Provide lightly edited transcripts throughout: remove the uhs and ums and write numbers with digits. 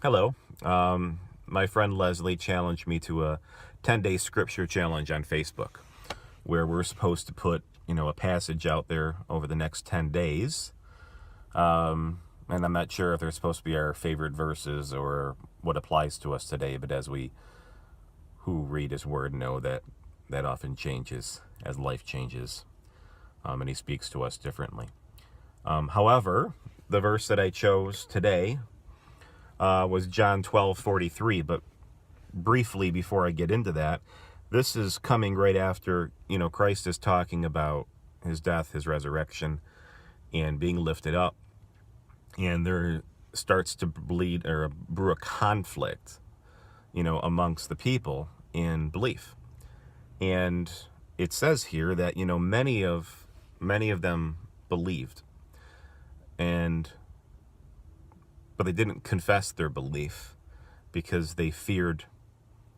Hello. My friend Leslie challenged me to a 10-day scripture challenge on Facebook where we're supposed to put, a passage out there over the next 10 days. And I'm not sure if they're supposed to be our favorite verses or what applies to us today, but as we who read his word know that often changes as life changes, and he speaks to us differently. However, the verse that I chose today was John 12:43. But briefly, before I get into that, this is coming right after, Christ is talking about his death, his resurrection, and being lifted up. And there starts to bleed or brew a conflict, amongst the people in belief. And it says here that, many of them believed, but they didn't confess their belief because they feared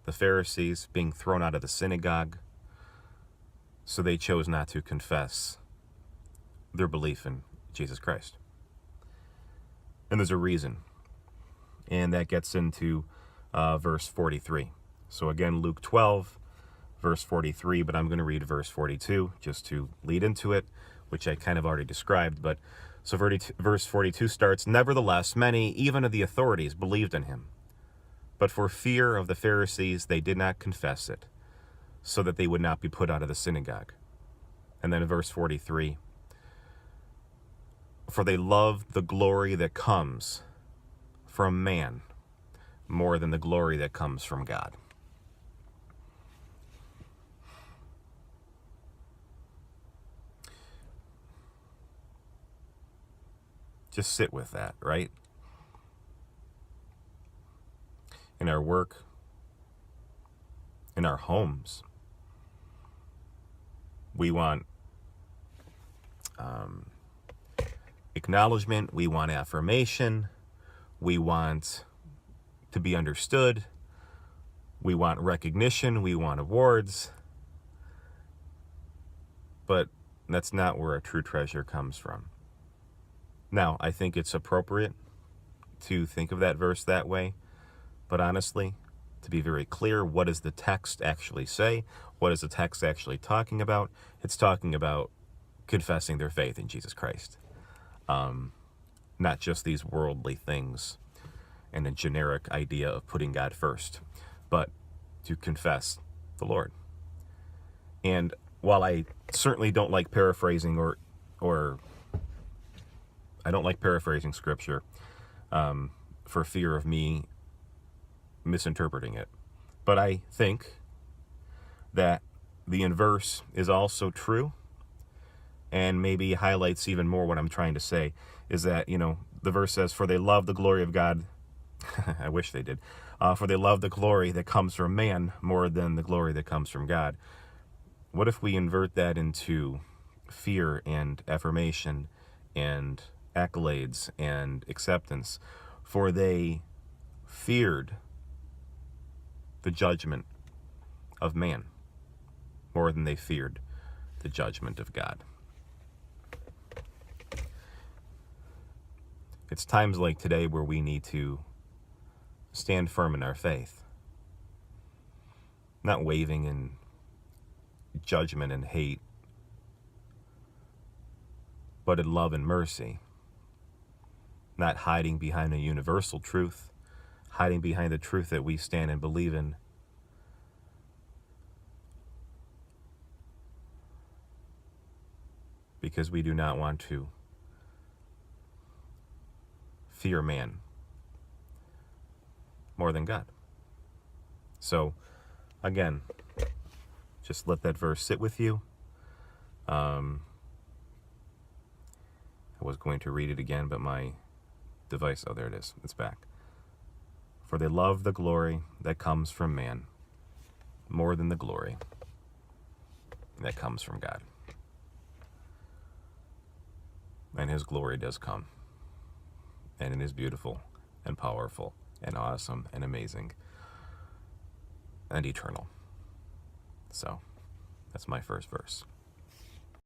the Pharisees being thrown out of the synagogue. So they chose not to confess their belief in Jesus Christ. And there's a reason. And that gets into verse 43. So again, Luke 12, verse 43, but I'm going to read verse 42 just to lead into it, which I kind of already described. But so verse 42 starts, "Nevertheless, many, even of the authorities, believed in him. But for fear of the Pharisees, they did not confess it, so that they would not be put out of the synagogue." And then in verse 43, "For they loved the glory that comes from man more than the glory that comes from God." Just sit with that, right? In our work, in our homes, we want acknowledgement, we want affirmation, we want to be understood, we want recognition, we want awards, but that's not where our true treasure comes from. Now, I think it's appropriate to think of that verse that way, but honestly, to be very clear, what does the text actually say? What is the text actually talking about? It's talking about confessing their faith in Jesus Christ. Not just these worldly things and a generic idea of putting God first, but to confess the Lord. And while I certainly don't like paraphrasing or I don't like paraphrasing scripture for fear of me misinterpreting it, but I think that the inverse is also true, and maybe highlights even more what I'm trying to say, is that, the verse says, "For they love the glory of God." I wish they did. "For they love the glory that comes from man more than the glory that comes from God." What if we invert that into fear and affirmation and accolades and acceptance? "For they feared the judgment of man more than they feared the judgment of God." It's times like today where we need to stand firm in our faith, not waving in judgment and hate, but in love and mercy, not hiding behind a universal truth, hiding behind the truth that we stand and believe in, because we do not want to fear man more than God. So, again, just let that verse sit with you. I was going to read it again, but my device, oh, there it is. It's back. "For they love the glory that comes from man more than the glory that comes from God." And his glory does come. And it is beautiful and powerful and awesome and amazing and eternal. So, that's my first verse.